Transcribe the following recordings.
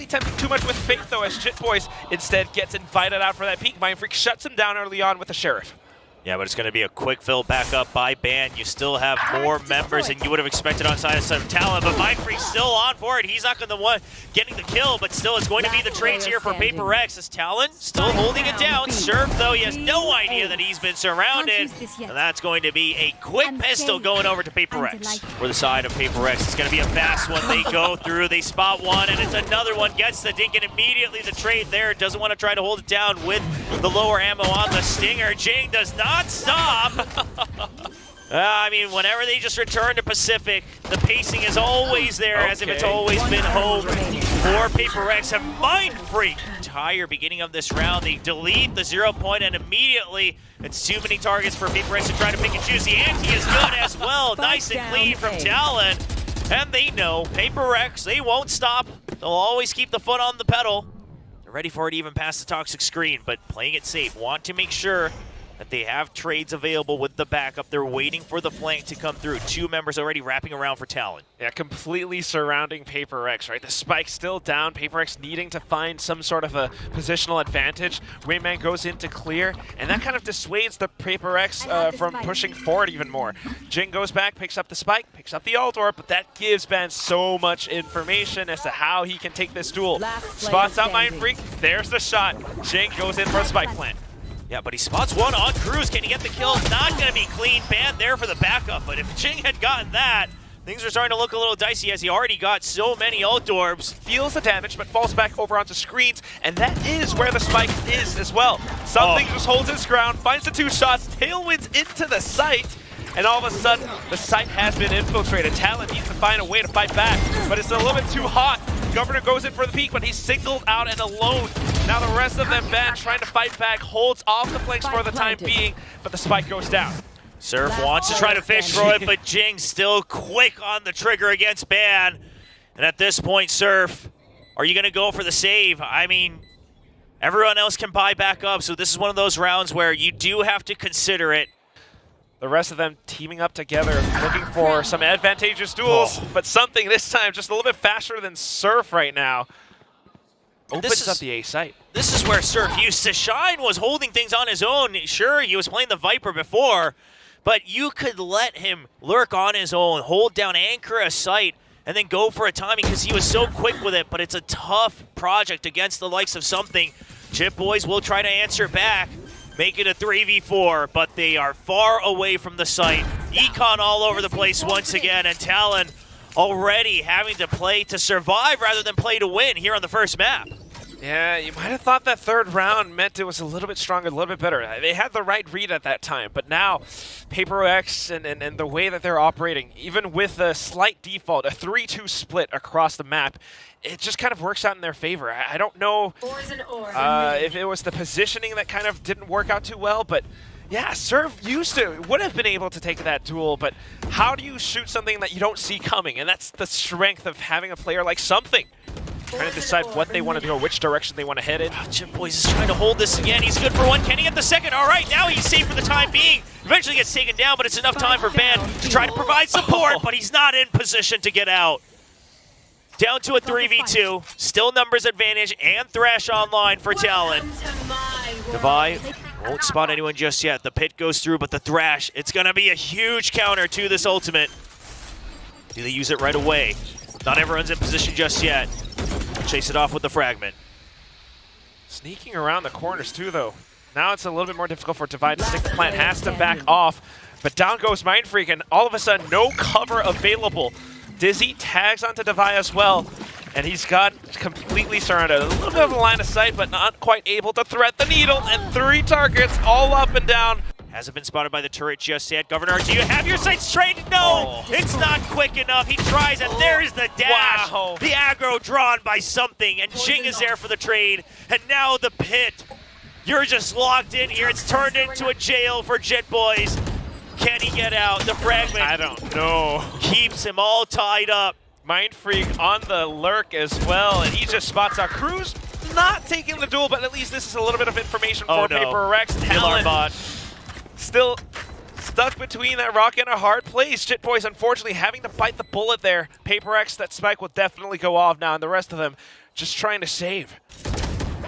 tempting too much with Faith, though, as Jitboys instead gets invited out for that peek. Mindfreak shuts him down early on with the Sheriff. Yeah, but it's going to be a quick fill back up by Ban. You still have more members than you would have expected on side of Talon, but Mindfreak's still on for it. He's not going to the one getting the kill, but still it's going to be the trades here for PRX as Talon still holding it down. Surf, though, he has no idea that he's been surrounded, and that's going to be a quick pistol going over to PRX. For the side of PRX, it's going to be a fast one. They go through, they spot one, and it's another one. Gets the dink, and immediately the trade there. Doesn't want to try to hold it down with the lower ammo on the Stinger. Jing does not stop. I mean, whenever they just return to Pacific, the pacing is always there, as if it's always been home for PRX. And Mindfreak, entire beginning of this round, they delete the 0 point, and immediately it's too many targets for PRX to try to pick and choose. The ante is good as well. Nice and clean from Talon. And they know PRX, they won't stop. They'll always keep the foot on the pedal. They're ready for it even past the toxic screen, but playing it safe. Want to make sure that they have trades available with the backup. They're waiting for the flank to come through. 2 members already wrapping around for Talon. Yeah, completely surrounding PRX, right? The spike's still down. PRX needing to find some sort of a positional advantage. Rayman goes in to clear, and that kind of dissuades the PRX from pushing forward even more. Jing goes back, picks up the spike, picks up the ult orb, but that gives Ben so much information as to how he can take this duel. Spots out Mindfreak, there's the shot. Jing goes in for a spike plant. Yeah, but he spots one on Cruz. Can he get the kill? Not going to be clean. Ban there for the backup, but if Jing had gotten that, things are starting to look a little dicey as he already got so many ult orbs. Feels the damage, but falls back over onto screens, and that is where the spike is as well. Something just holds its ground, finds the 2 shots, tailwinds into the site, and all of a sudden, the site has been infiltrated. Talon needs to find a way to fight back, but it's a little bit too hot. Governor goes in for the peek, but he's singled out and alone. Now the rest of them, Ben, trying to fight back, holds off the flanks for the time being, but the spike goes down. Surf wants to try to fish for it, but Jing still quick on the trigger against Ban. And at this point, Surf, are you going to go for the save? I mean, everyone else can buy back up, so this is one of those rounds where you do have to consider it. The rest of them teaming up together, looking for some advantageous duels, but something this time just a little bit faster than Surf right now. Opens up the A site. This is where Surf used to shine, was holding things on his own. Sure, he was playing the Viper before, but you could let him lurk on his own, hold down, anchor a site, and then go for a timing because he was so quick with it, but it's a tough project against the likes of something. Chip Boys will try to answer back. Make it a 3v4, but they are far away from the site. Econ all over the place once again, and Talon already having to play to survive rather than play to win here on the first map. Yeah, you might have thought that third round meant it was a little bit stronger, a little bit better. They had the right read at that time, but now PRX and the way that they're operating, even with a slight default, a 3-2 split across the map, it just kind of works out in their favor. I don't know if it was the positioning that kind of didn't work out too well, but yeah, Surf would have been able to take that duel, but how do you shoot something that you don't see coming? And that's the strength of having a player like Something. Trying to decide what they want to do or which direction they want to head in. Chip Boys is trying to hold this again. He's good for one. Can he get the second? All right, now he's safe for the time being. Eventually gets taken down, but it's enough time for Ban to try to provide support, but he's not in position to get out. Down to a 3v2. Still numbers advantage and Thrash online for Talon. Devi won't spot anyone just yet. The pit goes through, but the Thrash, it's going to be a huge counter to this ultimate. Do they use it right away? Not everyone's in position just yet. Chase it off with the fragment. Sneaking around the corners too, though. Now it's a little bit more difficult for Devi to stick the plant. Has to back off, but down goes Mindfreak, and all of a sudden, no cover available. Dizzy tags onto Devi as well, and he's got completely surrounded. A little bit of a line of sight, but not quite able to thread the needle, and 3 targets all up and down. Hasn't been spotted by the turret just yet. Governor, do you have your sights straight? No, it's not quick enough. He tries, and there's the dash. Wow. The aggro drawn by Something, and Jing is there for the trade. And now the pit. You're just locked in here. It's turned into a jail for Jet Boys. Can he get out? The fragment, I don't know, keeps him all tied up. Mindfreak on the lurk as well, and he just spots out Cruz. Not taking the duel, but at least this is a little bit of information for PRX. Talon still stuck between that rock and a hard place. Jit Boys unfortunately having to bite the bullet there. PRX, that spike will definitely go off now, and the rest of them just trying to save.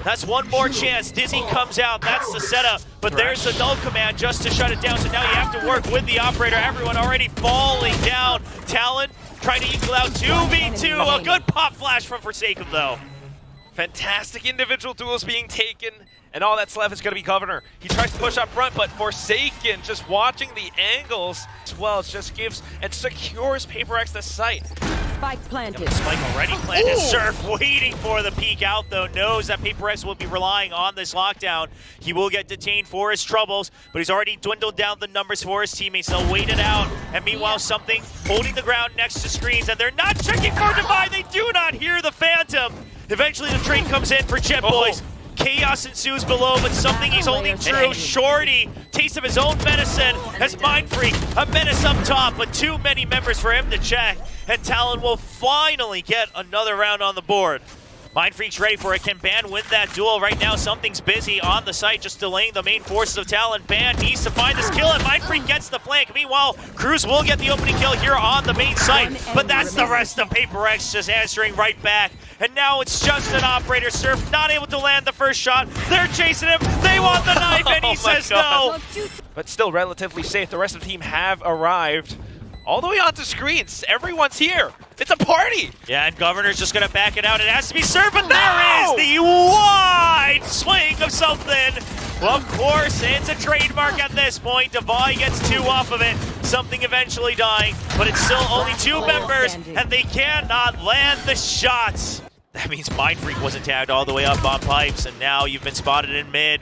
That's one more chance. Dizzy comes out. That's the setup. But there's the null command just to shut it down. So now you have to work with the operator. Everyone already falling down. Talon trying to equal out 2v2. A good pop flash from Forsaken, though. Fantastic individual duels being taken, and all that's left is going to be Governor. He tries to push up front, but Forsaken just watching the angles as well just gives and secures PRX the site. Spike planted. Yep, Spike already planted. Surf waiting for the peek out, though. Knows that PRX will be relying on this lockdown. He will get detained for his troubles, but he's already dwindled down the numbers for his teammates. They'll wait it out. And meanwhile, something holding the ground next to screens, and they're not checking for Divide. They do not hear the Phantom. Eventually, the trade comes in for Jet Boys. Chaos ensues below, but something he's holding true. Shorty, taste of his own medicine as Mind Freak, a menace up top, but too many members for him to check. And Talon will finally get another round on the board. Mind Freak's ready for it. Can Ban win that duel? Right now, something's busy on the site, just delaying the main forces of Talon. Ban needs to find this kill, and Mind Freak gets the flank. Meanwhile, Cruz will get the opening kill here on the main site, but that's the rest of PRX just answering right back. And now it's just an operator. Surf not able to land the first shot. They're chasing him. They want the knife, and he says no. But still relatively safe. The rest of the team have arrived. All the way onto screens. Everyone's here. It's a party. Yeah, and Governor's just going to back it out. It has to be Surf, but there is the wide swing of something. Well, of course, it's a trademark at this point. Divide gets 2 off of it. Something eventually dying, but it's still only 2 members, and they cannot land the shots. That means Mind Freak wasn't tagged all the way up on pipes, and now you've been spotted in mid.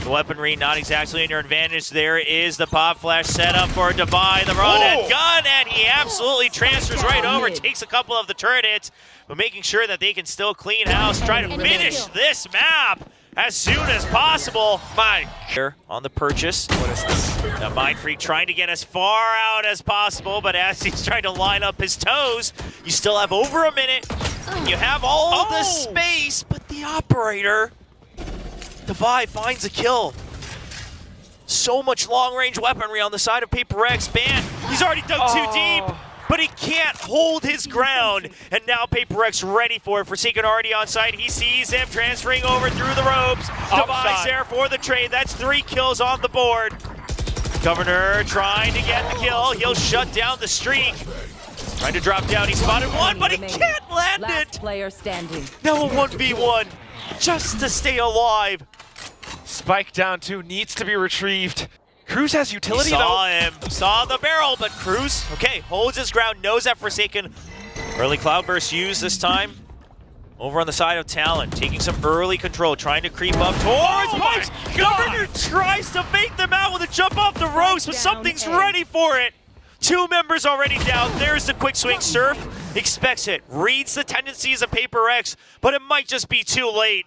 The weaponry not exactly in your advantage. There is the pop flash set up for Divide, the run and gun, and he absolutely transfers right over, takes a couple of the turret hits, but making sure that they can still clean house, try to finish this map as soon as possible. Here on the purchase. What is this? The Mind Freak trying to get as far out as possible, but as he's trying to line up his toes, you still have over a minute. You have all the space, but the operator, Divide, finds a kill. So much long-range weaponry on the side of PRX. Ban, he's already dug too deep, but he can't hold his ground. And now PRX ready for it. Forsaken already on site. He sees him transferring over through the ropes. Divide's there for the trade. That's 3 kills on the board. Governor trying to get the kill. He'll shut down the streak. Trying to drop down. He spotted one, but he can't land it. Player standing. Now a 1v1 just to stay alive. Spike down 2 needs to be retrieved. Cruz has utility though. Saw him, saw the barrel, but Cruz, okay, holds his ground, knows that Forsaken. Early Cloudburst used this time. Over on the side of Talon, taking some early control, trying to creep up towards pipes. Governor tries to fake them out with a jump off the ropes, but something's ready for it. 2 members already down. There's the quick swing. Surf expects it, reads the tendencies of PRX, but it might just be too late.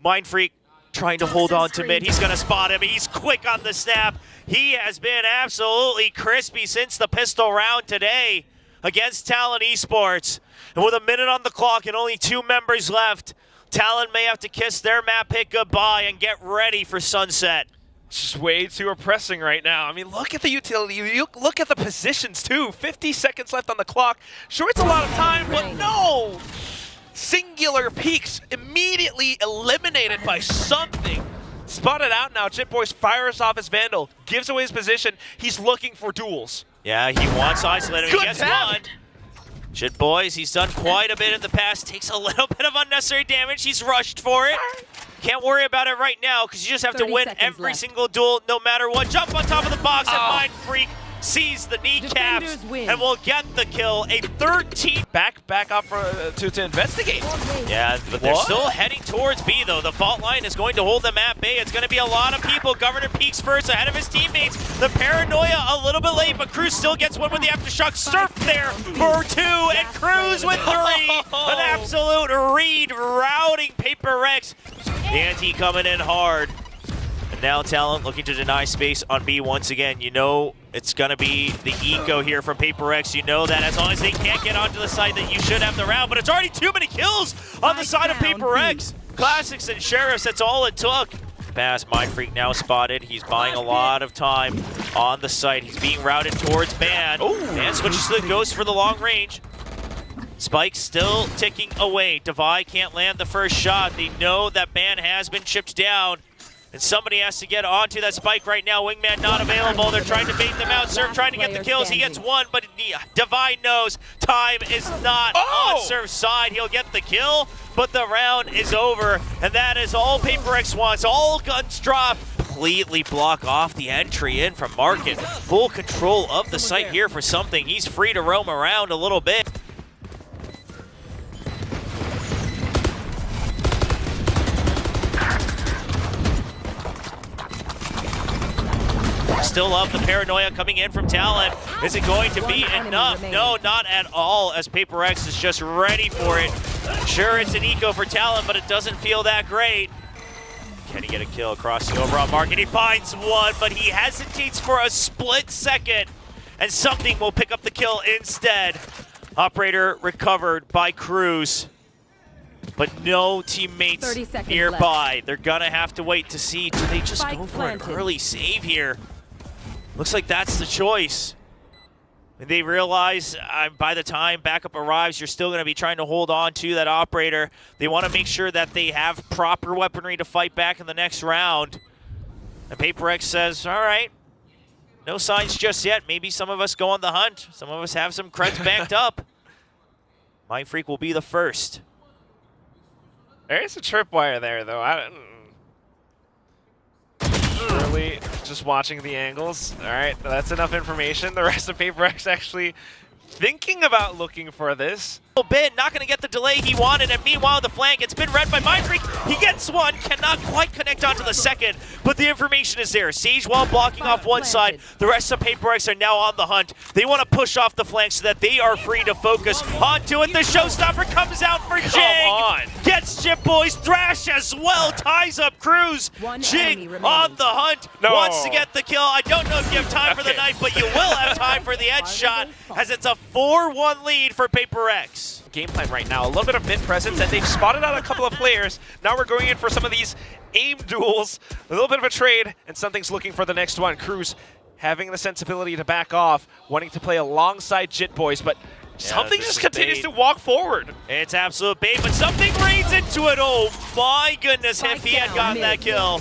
Mind Freak trying to hold on to mid. He's going to spot him. He's quick on the snap. He has been absolutely crispy since the pistol round today against Talon Esports. And with a minute on the clock and only 2 members left, Talon may have to kiss their map pick goodbye and get ready for sunset. It's just way too oppressing right now. I mean, look at the utility. You look at the positions, too. 50 seconds left on the clock. Sure, it's a lot of time, but no! Singular peaks immediately eliminated by something. Spotted out now. Jet Boys fires off his Vandal, gives away his position. He's looking for duels. Yeah, he wants isolated. He gets one. Jet Boys, he's done quite a bit in the past. Takes a little bit of unnecessary damage. He's rushed for it. Can't worry about it right now because you just have to win every single duel no matter what. Jump on top of the box and Mind Freak sees the kneecaps and will get the kill. A 13 back up for, to investigate. Yeah, but they're still heading towards B though. The fault line is going to hold them at bay. It's going to be a lot of people. Governor peaks first ahead of his teammates. The paranoia a little bit late, but Cruz still gets one with the aftershock. Surf there for 2 and Cruz with 3. An absolute read routing PRX. The ante coming in hard. And now Talon looking to deny space on B once again. You know it's going to be the eco here from PRX. You know that as long as they can't get onto the site that you should have the round. But it's already too many kills on the side of PRX. Classics and Sheriffs, that's all it took. Pass, Mind Freak now spotted. He's buying a lot of time on the site. He's being routed towards Ban. Ban switches to the Ghost for the long range. Spike still ticking away. Devi can't land the first shot. They know that ban has been chipped down. And somebody has to get onto that spike right now. Wingman not available. They're trying to bait them out. Surf trying to get the kills. He gets one, but Devi knows time is not on Surf's side. He'll get the kill, but the round is over. And that is all PRX wants. All guns drop. Completely block off the entry in from Market. Full control of the site here for something. He's free to roam around a little bit. Still love the paranoia coming in from Talon. Is it going to be enough? No, not at all, as PRX is just ready for it. Sure, it's an eco for Talon, but it doesn't feel that great. Can he get a kill crossing over on Market? He finds one, but he hesitates for a split second, and something will pick up the kill instead. Operator recovered by Cruz, but no teammates nearby. Left. They're gonna have to wait to see. Do they just go for an early save here? Looks like that's the choice. And they realize by the time backup arrives, you're still going to be trying to hold on to that operator. They want to make sure that they have proper weaponry to fight back in the next round. And PRX says, all right, no signs just yet. Maybe some of us go on the hunt. Some of us have some creds banked up. Mindfreak will be the first. There's a tripwire there, though. Really just watching the angles. All right, that's enough information. The rest of PRX actually thinking about looking for this. A bit, not going to get the delay he wanted, and meanwhile the flank, it's been read by Mindfreak. He gets one, cannot quite connect onto the second, but the information is there. Sage while blocking off one side, the rest of PRX are now on the hunt. They want to push off the flank so that they are free to focus onto it. The showstopper comes out for Jing. Gets Chip Boys, Thrash as well, ties up Cruz. Jing on the hunt, wants to get the kill. I don't know if you have time for the knife, but you will have time for the edge shot, as it's a 4-1 lead for PRX. Game plan right now, a little bit of mid presence, and they've spotted out a couple of players. Now we're going in for some of these aim duels, a little bit of a trade, and something's looking for the next one. Cruz having the sensibility to back off, wanting to play alongside Jit Boys, but something just continues to walk forward. It's absolute bait, but something rains into it. Oh my goodness, if he had gotten that kill.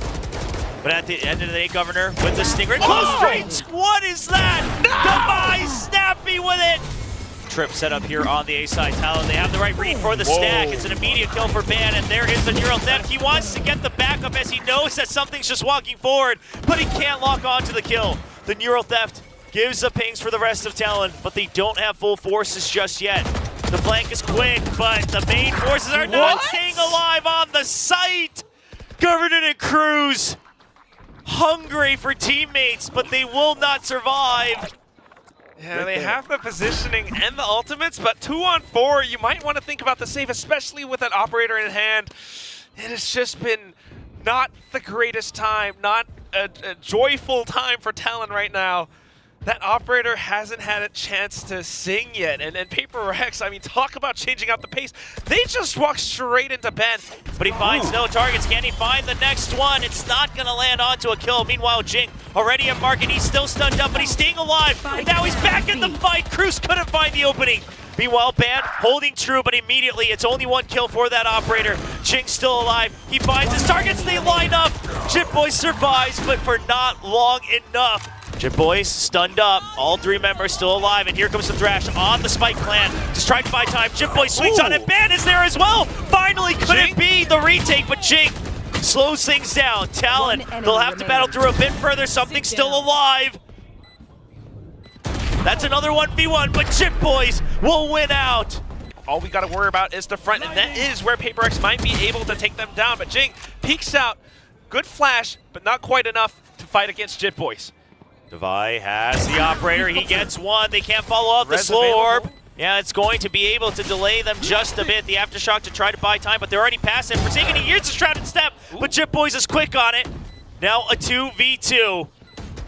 But at the end of the day, Governor, with the Stinger, close range, what is that? Devi snappy with it. Trip set up here on the A side. Talon, they have the right read for the stack. It's an immediate kill for Ban, and there is the neural theft. He wants to get the backup as he knows that something's just walking forward, but he can't lock onto the kill. The neural theft gives the pings for the rest of Talon, but they don't have full forces just yet. The flank is quick, but the main forces are not staying alive on the site. Governor and Cruz hungry for teammates, but they will not survive. Yeah, they have the positioning and the ultimates, but 2-on-4, you might want to think about the save, especially with that operator in hand. It has just been not the greatest time, not a joyful time for Talon right now. That operator hasn't had a chance to sing yet, and PRX, I mean, talk about changing up the pace. They just walked straight into Ben. But he finds no targets. Can he find the next one? It's not going to land onto a kill. Meanwhile, Jing already at Market. He's still stunned up, but he's staying alive. And now he's back in the fight. Cruz couldn't find the opening. Meanwhile, Ban holding true, but immediately it's only one kill for that operator. Jing's still alive. He finds his targets. They line up. Chip Boy survives, but for not long enough. Chip Boys stunned up, all three members still alive, and here comes the Thrash on the Spike clan, just trying to buy time. Chip Boy swings on it, Ban is there as well! Finally, could it be the retake, but Jing slows things down. Talon, they'll have to battle through a bit further, something's still alive. That's another 1v1, but Chip Boys will win out. All we got to worry about is the front, and that is where PRX might be able to take them down, but Jing peeks out, good flash, but not quite enough to fight against Jit Boys. Devi has the operator, he gets one, they can't follow up the slow orb. Yeah, it's going to be able to delay them just a bit, the Aftershock to try to buy time, but they're already past him. Forsaken, he hears the Shrouded Step, but Chip Boys is quick on it. Now a 2v2.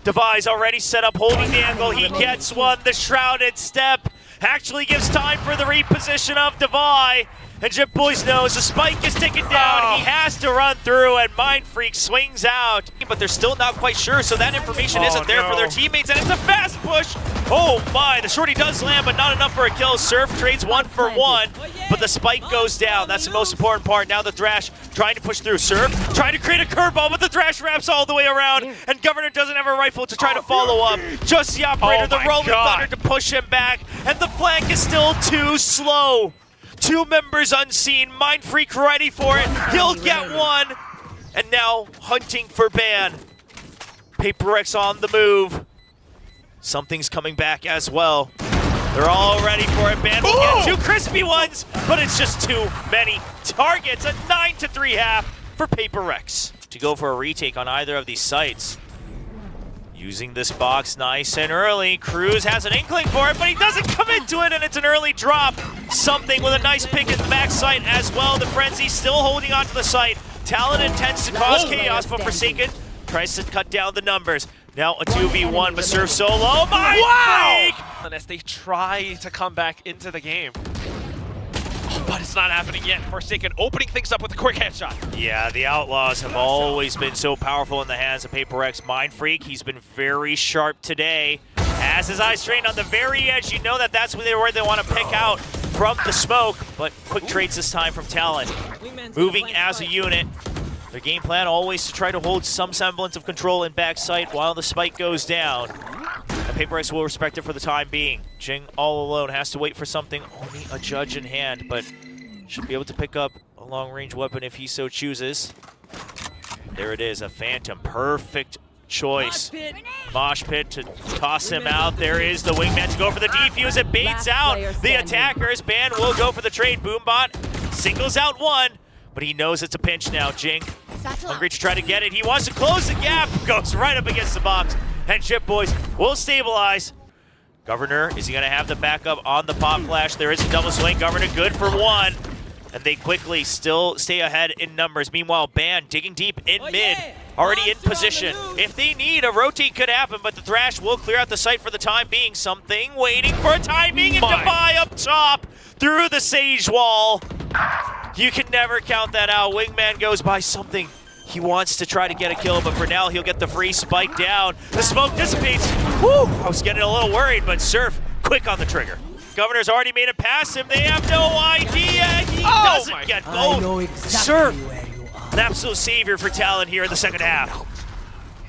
Devi's already set up, holding the angle, he gets one, the Shrouded Step actually gives time for the reposition of Devi. And Jip Boys knows the spike is ticking down. He has to run through, and Mind Freak swings out. But they're still not quite sure, so that information isn't there for their teammates, and it's a fast push. Oh my, the shorty does land, but not enough for a kill. Surf trades 1 for 1, but the spike goes down. That's the most important part. Now the Thrash trying to push through. Surf trying to create a curveball, but the Thrash wraps all the way around, and Governor doesn't have a rifle to try to follow up. Just the operator, the Rolling Thunder to push him back, and the flank is still too slow. 2 members unseen. Mind Freak ready for it. He'll get one. And now hunting for Ban. PRX on the move. Something's coming back as well. They're all ready for it. Ban will get 2 crispy ones, but it's just too many targets. A 9-3 half for PRX. To go for a retake on either of these sites. Using this box nice and early. Cruz has an inkling for it, but he doesn't come into it, and it's an early drop. Something with a nice pick in the back site as well. The Frenzy still holding on to the site. Talon intends to cause chaos, but Forsaken tries to cut down the numbers. Now a 2v1, but Surf solo. Mind Freak! And as they try to come back into the game. But it's not happening yet. Forsaken opening things up with a quick headshot. Yeah, the Outlaws have always been so powerful in the hands of PRX. Mind Freak, he's been very sharp today. Has his eyes trained on the very edge. You know that that's where they want to pick out from the smoke. But quick trades this time from Talon. Moving as a unit. Their game plan always to try to hold some semblance of control in backside while the spike goes down. And PRX will respect it for the time being. Jing all alone has to wait for something, only a judge in hand, but should be able to pick up a long-range weapon if he so chooses. There it is, a Phantom, perfect choice. Mosh pit to toss him out. There is the wingman to go for the defuse. It baits out the attackers. Ban will go for the trade. Boombot singles out one, but he knows it's a pinch now. Jing hungry to try to get it. He wants to close the gap. Goes right up against the box. And Chip Boys will stabilize. Governor, is he going to have the backup on the pop flash? There is a double swing. Governor good for 1. And they quickly still stay ahead in numbers. Meanwhile, Ban digging deep in mid. Already in position. If they need, a rotate could happen, but the Thrash will clear out the site for the time being. Something waiting for a timing, and Defy up top through the Sage Wall. You can never count that out. Wingman goes by something. He wants to try to get a kill, but for now, he'll get the free spike down. The smoke dissipates. Whew, I was getting a little worried, but Surf quick on the trigger. Governor's already made it past him. They have no idea. He doesn't get both. Surf, an absolute savior for Talon here in the second half.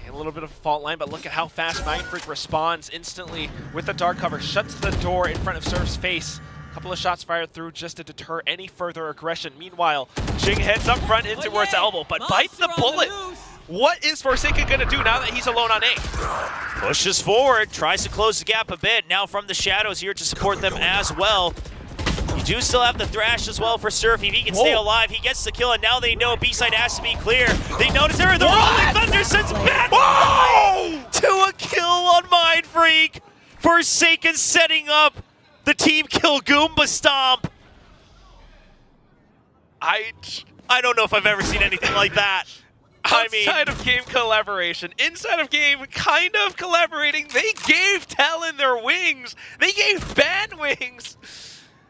A little bit of a fault line, but look at how fast Mind Freak responds instantly with the dark cover. Shuts the door in front of Surf's face. Couple of shots fired through just to deter any further aggression. Meanwhile, Jing heads up front in towards Elbow, but bites the bullet. What is Forsaken gonna do now that he's alone on A? Pushes forward, tries to close the gap a bit. Now from the shadows here to support them as well. You do still have the Thrash as well for Surf. If he can stay alive, he gets the kill, and now they know B-side has to be clear. They notice there, the Rolling Thunder sends back to a kill on Mind Freak. Forsaken setting up the team kill Goomba Stomp. I don't know if I've ever seen anything like that. Outside of game collaboration, inside of game kind of collaborating, they gave Talon their wings. They gave Ban wings.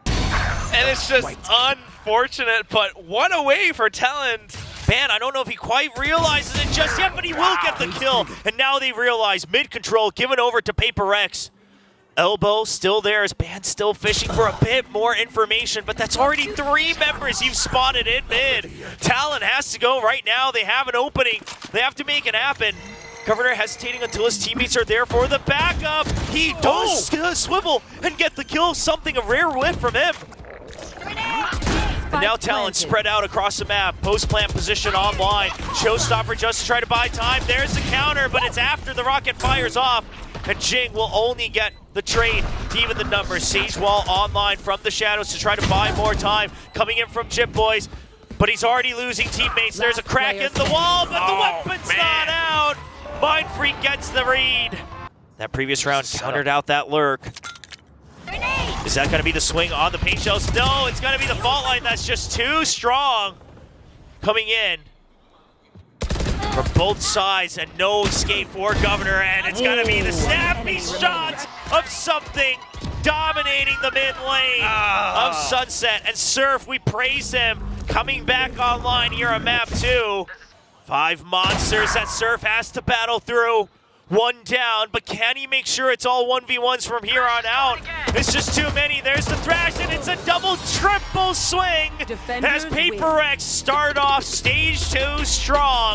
And it's just unfortunate, but one away for Talon. Ban, I don't know if he quite realizes it just yet, but he will get the kill. And now they realize mid-control given over to PRX. Elbow still there as Ban still fishing for a bit more information, but that's already 3 members you've spotted in mid. Talon has to go right now. They have an opening. They have to make it happen. Governor hesitating until his teammates are there for the backup. He does swivel and get the kill. Something, a rare whiff from him. And now Talon spread out across the map. Post-plant position online. Showstopper just to try to buy time. There's the counter, but it's after the rocket fires off. And Jing will only get the trade to even the numbers. Sage Wall online from the shadows to try to buy more time. Coming in from Chip Boys, but he's already losing teammates. There's a crack in the wall, but the weapon's not out. Mind Freak gets the read. That previous round countered out that lurk. Is that going to be the swing on the paint shells? No, it's going to be the fault line that's just too strong. Coming in from both sides, and no escape for Governor, and it's going to be the snappy shot of something. dominating the mid lane of Sunset. And Surf, we praise him, coming back online here on map 2. 5 monsters that Surf has to battle through. 1 down, but can he make sure it's all 1v1s from here on out? It's just too many. There's the thrash, and it's a triple swing Defenders as PRX start off stage 2 strong.